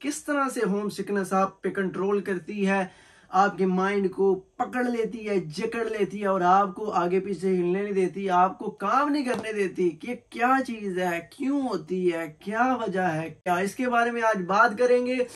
किस तरह से होम सिकनेस आप पे कंट्रोल करती है, आपके माइंड को पकड़ लेती है, जकड़ लेती है और आपको आगे पीछे हिलने नहीं देती, आपको काम नहीं करने देती कि क्या चीज है, क्यों होती है, क्या वजह है, क्या इसके बारे में आज बात करेंगे।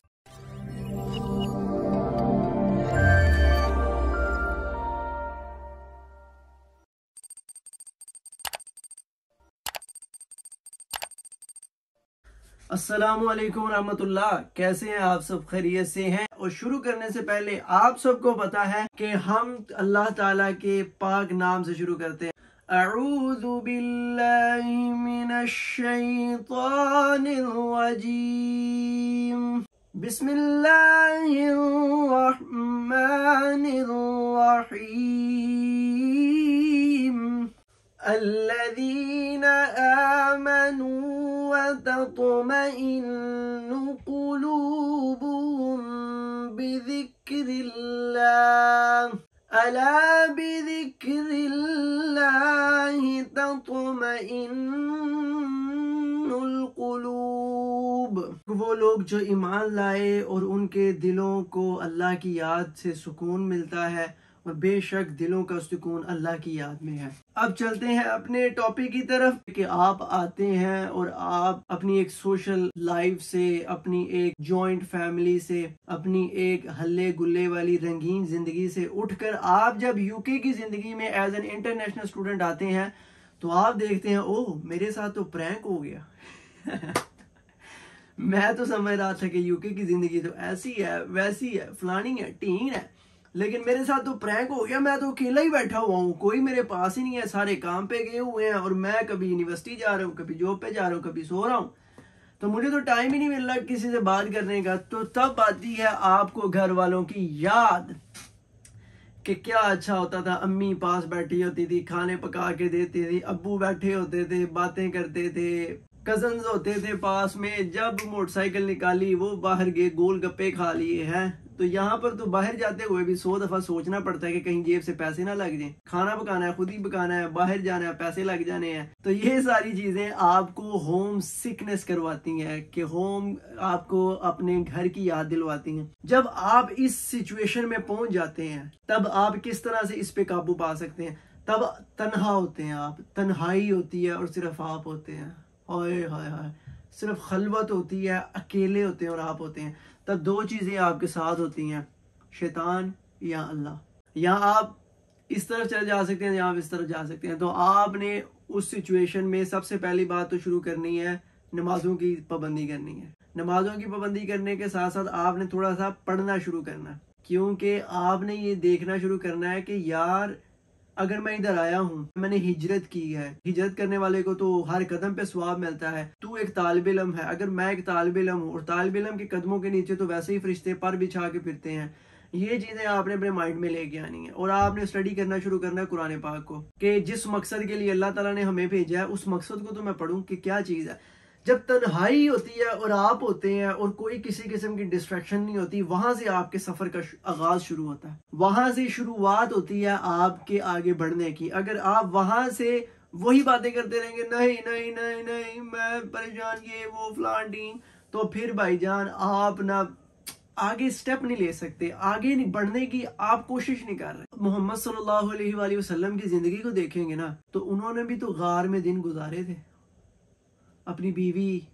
अस्सलामुअलैकुम रहमतुल्लाह, कैसे हैं आप सब, खैरियत से हैं। और शुरू करने से पहले आप सबको पता है कि हम अल्लाह ताला के पाक नाम से शुरू करते हैं। अऊज़ु बिल्लाहि मिनश शैतानिर रजीम, बिस्मिल्लाहिर रहमानिर रहीम, अल्लज़ीना आमनू व तत्मइन्नु क़ुलूबुहुम बिज़िक्रिल्लाह, अला बिज़िक्रिल्लाहि तत्मइन्नुल क़ुलूब। वो लोग जो ईमान लाए और उनके दिलों को अल्लाह की याद से सुकून मिलता है, और बेशक दिलों का सुकून अल्लाह की याद में है। अब चलते हैं अपने टॉपिक की तरफ कि आप आते हैं और आप अपनी एक सोशल लाइफ से, अपनी एक जॉइंट फैमिली से, अपनी एक हल्ले गुल्ले वाली रंगीन जिंदगी से उठकर आप जब यूके की जिंदगी में एज एन इंटरनेशनल स्टूडेंट आते हैं तो आप देखते हैं ओह मेरे साथ तो प्रैंक हो गया। मैं तो समझ रहा था कि यूके की जिंदगी तो ऐसी है, वैसी है, फलानी है, टीन है, लेकिन मेरे साथ तो प्रैंक हो गया। मैं तो अकेला ही बैठा हुआ हूँ, कोई मेरे पास ही नहीं है, सारे काम पे गए हुए हैं और मैं कभी यूनिवर्सिटी जा रहा हूँ, कभी जॉब पे जा रहा हूँ, कभी सो रहा हूँ, तो मुझे तो टाइम ही नहीं मिल रहा किसी से बात करने का। तो तब आती है आपको घर वालों की याद कि क्या अच्छा होता था। अम्मी पास बैठी होती थी, खाने पका के देती थी, अब्बू बैठे होते थे, बातें करते थे, कजन्स होते थे पास में, जब मोटरसाइकिल निकाली वो बाहर गए, गोलगप्पे खा लिए हैं। तो यहाँ पर तो बाहर जाते हुए भी 100 दफा सोचना पड़ता है कि कहीं जेब से पैसे ना लग जाएं, खाना पकाना है, खुद ही पकाना है, बाहर जाना है, पैसे लग जाने हैं। तो ये सारी चीजें आपको होम सिकनेस करवाती हैं कि होम आपको अपने घर की याद दिलवाती हैं। जब आप इस सिचुएशन में पहुंच जाते हैं तब आप किस तरह से इस पे काबू पा सकते हैं। तब तन्हा होते हैं आप, तन्हाई होती है और सिर्फ आप होते हैं, हाय हाय हाय, सिर्फ खलवत होती है, अकेले होते हैं और आप होते हैं। तब दो चीजें आपके साथ होती हैं, शैतान या अल्लाह। या आप इस तरफ चले जा सकते हैं या आप इस तरफ जा सकते हैं। तो आपने उस सिचुएशन में सबसे पहली बात तो शुरू करनी है, नमाजों की पाबंदी करनी है। नमाजों की पाबंदी करने के साथ साथ आपने थोड़ा सा पढ़ना शुरू करना है, क्योंकि आपने ये देखना शुरू करना है कि यार अगर मैं इधर आया हूँ, मैंने हिजरत की है, हिजरत करने वाले को तो हर कदम पे सवाब मिलता है। तू एक तालिब इल्म है, अगर मैं एक तालिब इल्म हूँ, और तालिब इल्म के कदमों के नीचे तो वैसे ही फरिश्ते पर बिछा के फिरते हैं। ये चीजें आपने अपने माइंड में लेके आनी है और आपने स्टडी करना शुरू करना है कुरान पाक को, कि जिस मकसद के लिए अल्लाह ताला ने हमें भेजा है उस मकसद को तो मैं पढ़ूं कि क्या चीज है। जब तन्हाई होती है और आप होते हैं और कोई किसी किस्म की डिस्ट्रैक्शन नहीं होती, वहां से आपके सफर का आगाज शुरू होता है, वहां से शुरुआत होती है आपके आगे बढ़ने की। अगर आप वहां से वही बातें करते रहेंगे, नहीं नहीं नहीं नहीं मैं परेशान, ये वो फलान टीम, तो फिर भाईजान आप ना आगे स्टेप नहीं ले सकते, आगे नहीं बढ़ने की आप कोशिश नहीं कर रहे। मोहम्मद सल्लल्लाहु अलैहि वसल्लम की जिंदगी को देखेंगे ना तो उन्होंने भी तो गार में दिन गुजारे थे, अपनी बीवी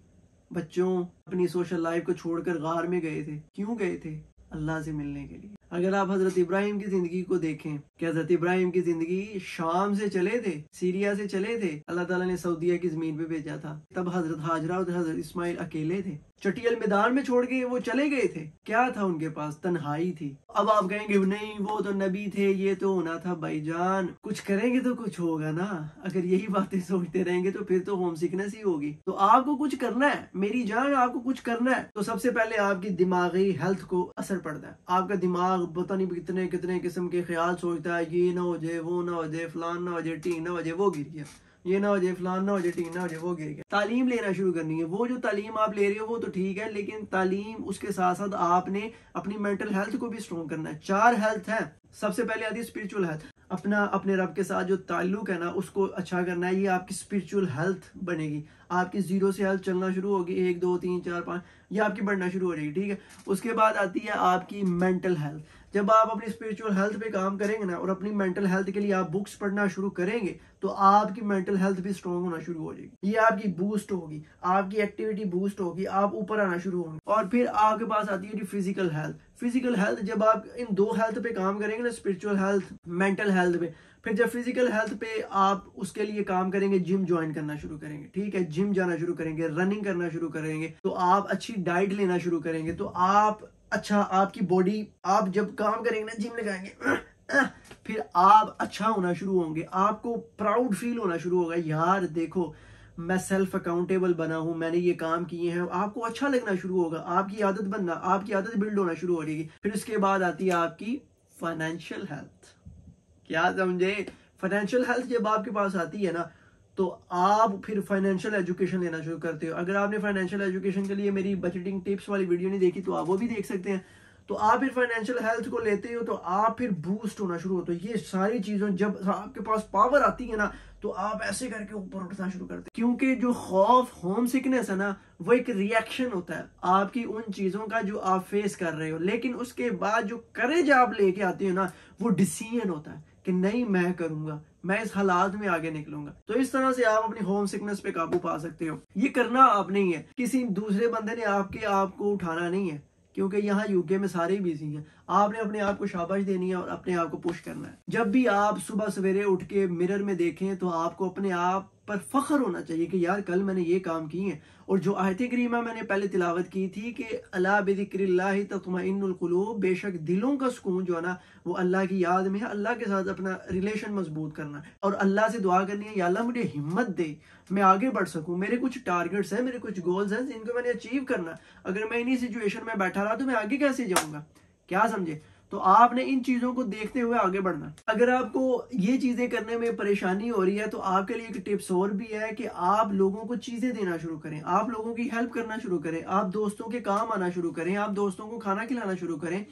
बच्चों अपनी सोशल लाइफ को छोड़कर गार में गए थे। क्यों गए थे? अल्लाह से मिलने के लिए। अगर आप हजरत इब्राहिम की जिंदगी को देखें कि हजरत इब्राहिम की जिंदगी शाम से चले थे, सीरिया से चले थे, अल्लाह ताला ने सऊदीया की जमीन पे भेजा था। तब हजरत हाजरा और हजरत इस्माइल अकेले थे, चटियल मैदान में छोड़ के वो चले गए थे। क्या था उनके पास? तन्हाई थी। अब आप कहेंगे नहीं वो तो नबी थे, ये तो होना था। भाईजान कुछ करेंगे तो कुछ होगा ना। अगर यही बातें सोचते रहेंगे तो फिर तो होम सिकनेस ही होगी। तो आपको कुछ करना है मेरी जान, आपको कुछ करना है। तो सबसे पहले आपकी दिमागी हेल्थ को असर पड़ता है। आपका दिमाग पता नहीं कितने कितने किस्म के ख्याल सोचता है, ये ना हो जाए, वो ना हो जाए, फलान ना हो जाए, टी ना हो जाए, वो गिर गया, ये ना हो जाए, फलान ना हो जाए, टीन ना हो जाए, वो गिर गया। तालीम लेना शुरू करनी है। वो जो तालीम आप ले रहे हो वो तो ठीक है, लेकिन तालीम उसके साथ साथ आपने अपनी मेंटल हेल्थ को भी स्ट्रॉन्ग करना है। 4 हेल्थ है। सबसे पहले आती है स्पिरिचुअल हेल्थ, अपने रब के साथ जो ताल्लुक है ना उसको अच्छा करना है, ये आपकी स्पिरिचुअल हेल्थ बनेगी। आपकी 0 से हेल्थ चलना शुरू होगी, 1 2 3 4 5, ये आपकी बढ़ना शुरू हो जाएगी, ठीक है। उसके बाद आती है आपकी मेंटल हेल्थ। जब आप अपनी स्पिरिचुअल हेल्थ पे काम करेंगे ना और अपनी मेंटल हेल्थ के लिए आप बुक्स पढ़ना शुरू करेंगे तो आपकी मेंटल हेल्थ भी स्ट्रांग होना शुरू हो जाएगी, ये आपकी बूस्ट होगी, आपकी एक्टिविटी बूस्ट होगी, आप ऊपर आना शुरू होंगे। और फिर आपके पास आती है फिजिकल हेल्थ। फिजिकल हेल्थ जब आप इन 2 हेल्थ पे काम करेंगे ना, स्पिरिचुअल हेल्थ, मेंटल हेल्थ पे, फिर जब फिजिकल हेल्थ पे आप उसके लिए काम करेंगे, जिम ज्वाइन करना शुरू करेंगे, ठीक है, जिम जाना शुरू करेंगे, रनिंग करना शुरू करेंगे, तो आप अच्छी डाइट लेना शुरू करेंगे, तो आप अच्छा, आपकी बॉडी, आप जब काम करेंगे ना, जिम लगाएंगे, फिर आप अच्छा होना शुरू होंगे, आपको प्राउड फील होना शुरू होगा, यार देखो मैं सेल्फ अकाउंटेबल बना हूं, मैंने ये काम किए हैं, आपको अच्छा लगना शुरू होगा, आपकी आदत बनना, आपकी आदत बिल्ड होना शुरू हो जाएगी। फिर उसके बाद आती है आपकी फाइनेंशियल हेल्थ। क्या समझे? फाइनेंशियल हेल्थ जब आपके पास आती है ना तो आप फिर फाइनेंशियल एजुकेशन लेना शुरू करते हो। अगर आपने फाइनेंशियल एजुकेशन के लिए मेरी बजटिंग टिप्स वाली वीडियो नहीं देखी तो आप वो भी देख सकते हैं। तो आप फिर फाइनेंशियल हेल्थ को लेते हो तो आप फिर बूस्ट होना शुरू होते हो। ये सारी चीजों जब आपके पास पावर आती है ना तो आप ऐसे करके ऊपर उठना शुरू करते हैं, क्योंकि जो खौफ, होम सिकनेस है ना, वो एक रिएक्शन होता है आपकी उन चीजों का जो आप फेस कर रहे हो। लेकिन उसके बाद जो करेज आप लेके आते हो ना, वो डिसीजन होता है कि नहीं मैं करूंगा, मैं इस हालात में आगे निकलूंगा। तो इस तरह से आप अपनी होम सिकनेस पे काबू पा सकते हो। ये करना आप नहीं है, किसी दूसरे बंदे ने आपको उठाना नहीं है, क्योंकि यहाँ यूके में सारे बिजी हैं। आपने अपने आप को शाबाश देनी है और अपने आप को पुश करना है। जब भी आप सुबह सवेरे उठ के मिरर में देखें तो आपको अपने आप पर फख्र होना चाहिए कि यार कल मैंने ये काम किए हैं। और जो आयत करीमा मैंने पहले तिलावत की थी कि अला बिज़िक्रिल्लाहि तत्मइन्नुल कुलूब, बेशक दिलों का सुकून जो है ना वो अल्लाह की याद में है। अल्लाह के साथ अपना रिलेशन मजबूत करना है और अल्लाह से दुआ करनी है, या अल्लाह मुझे हिम्मत दे, मैं आगे बढ़ सकूं, मेरे कुछ टारगेट्स हैं, मेरे कुछ गोल्स हैं जिनको मैंने अचीव करना। अगर मैं इन्हीं सिचुएशन में बैठा रहा तो मैं आगे कैसे जाऊंगा? क्या समझे? तो आपने इन चीजों को देखते हुए आगे बढ़ना। अगर आपको ये चीजें करने में परेशानी हो रही है तो आपके लिए एक टिप्स और भी है कि आप लोगों को चीजें देना शुरू करें, आप लोगों की हेल्प करना शुरू करें, आप दोस्तों के काम आना शुरू करें, आप दोस्तों को खाना खिलाना शुरू करें,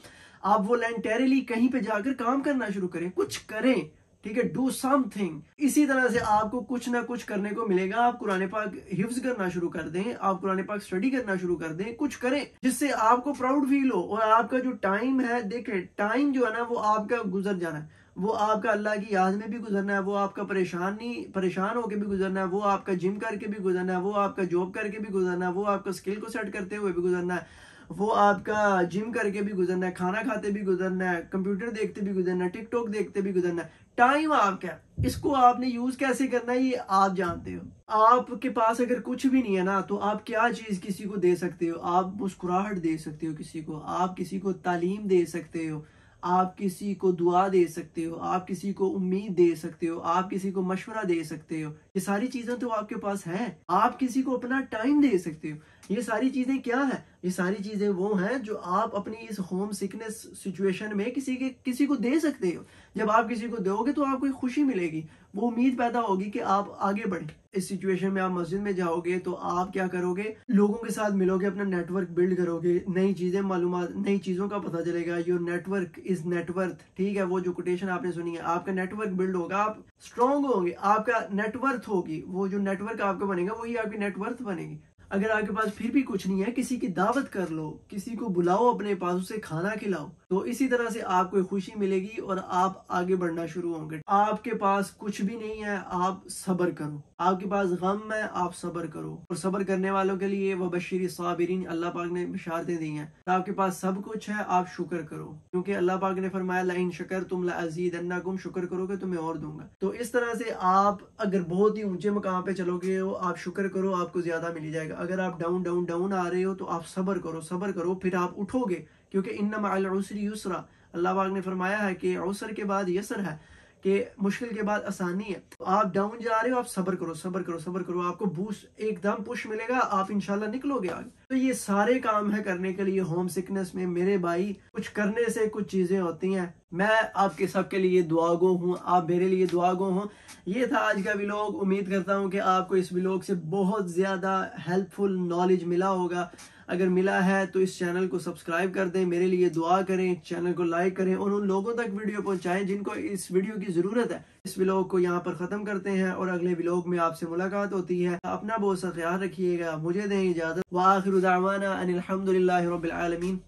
आप वॉलंटियरली कहीं पे जाकर काम करना शुरू करें, कुछ करें, ठीक है, डू समथिंग। इसी तरह से आपको कुछ ना कुछ करने को मिलेगा। आप कुरान पाक हिफ्ज करना शुरू कर दें, आप कुरान पाक स्टडी करना शुरू कर दें, कुछ करें जिससे आपको प्राउड फील हो। और आपका जो टाइम है, देखें टाइम जो है ना वो आपका गुजर जाना है, वो आपका अल्लाह की याद में भी गुजरना है, वो आपका परेशान होकर भी गुजरना है, वो आपका जिम करके भी गुजरना है, वो आपका जॉब करके भी गुजरना है, वो आपका स्किल को सेट करते हुए भी गुजरना है, वो आपका जिम करके भी गुजरना है, खाना खाते भी गुजरना है, कंप्यूटर देखते भी गुजरना है, टिकटॉक देखते भी गुजरना है। टाइम आपका, इसको आपने यूज कैसे करना है ये आप जानते हो। आपके पास अगर कुछ भी नहीं है ना तो आप क्या चीज किसी को दे सकते हो? आप मुस्कुराहट दे सकते हो किसी को, आप किसी को तालीम दे सकते हो, आप किसी को दुआ दे सकते हो, आप किसी को उम्मीद दे सकते हो, आप किसी को मशवरा दे सकते हो। ये सारी चीजें तो आपके पास हैं। आप किसी को अपना टाइम दे सकते हो। ये सारी चीजें क्या है? ये सारी चीजें वो हैं जो आप अपनी इस होम सिकनेस सिचुएशन में किसी को दे सकते हो। जब आप किसी को दोगे तो आपको एक खुशी मिलेगी, वो उम्मीद पैदा होगी कि आप आगे बढ़े। इस सिचुएशन में आप मस्जिद में जाओगे तो आप क्या करोगे? लोगों के साथ मिलोगे, अपना नेटवर्क बिल्ड करोगे, नई चीजें मालूमात, नई चीजों का पता चलेगा। योर नेटवर्क इज नेटवर्थ, ठीक है, वो जो कोटेशन आपने सुनी है। आपका नेटवर्क बिल्ड होगा, आप स्ट्रांग होंगे, आपका नेटवर्थ होगी, वो जो नेटवर्क आपका बनेगा वही आपकी नेटवर्थ बनेगी। अगर आपके पास फिर भी कुछ नहीं है, किसी की दावत कर लो, किसी को बुलाओ अपने पास, उसे खाना खिलाओ, तो इसी तरह से आपको खुशी मिलेगी और आप आगे बढ़ना शुरू होंगे। आपके पास कुछ भी नहीं है, आप सब्र करो। आपके पास गम है, आप सब्र करो। और सब्र करने वालों के लिए वह बशीर साबिरीन, अल्लाह पाक ने बिशारतें दी हैं। तो आपके पास सब कुछ है, आप शुक्र करो, क्योंकि अल्लाह पाक ने फरमाया लाइन शकर तुम लाजीदन्नकुम, शुक्र करोगे तो मैं और दूंगा। तो इस तरह से आप अगर बहुत ही ऊंचे मकाम पे चलोगे हो, आप शुक्र करो, आपको ज्यादा मिल जाएगा। अगर आप डाउन डाउन डाउन आ रहे हो तो आप सब्र करो, फिर आप उठोगे, क्योंकि इन्ना मअल उसरी युसरा, अल्लाह पाक ने फरमाया है कि उसर के बाद यसर है, कि मुश्किल के बाद आसानी है। तो आप डाउन जा रहे हो, आप सब्र करो, आपको बूस्ट एकदम पुश मिलेगा, आप इंशाल्लाह निकलोगे आगे। तो ये सारे काम है करने के लिए होम सिकनेस में। मेरे भाई, कुछ करने से कुछ चीजें होती हैं। मैं आपके सबके लिए दुआगो हूँ, आप मेरे लिए दुआगो हो। ये था आज का व्लॉग। उम्मीद करता हूँ कि आपको इस व्लॉग से बहुत ज्यादा हेल्पफुल नॉलेज मिला होगा। अगर मिला है तो इस चैनल को सब्सक्राइब कर दें, मेरे लिए दुआ करें, चैनल को लाइक करें और उन लोगों तक वीडियो पहुंचाएं जिनको इस वीडियो की ज़रूरत है। इस व्लॉग को यहाँ पर ख़त्म करते हैं और अगले व्लॉग में आपसे मुलाकात होती है। अपना बहुत सा ख्याल रखिएगा, मुझे दें इजाज़त। व आखिरु दावाना अनिल हम्दुलिल्लाहि रब्बिल आलमीन।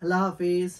अल्लाह हाफिज़।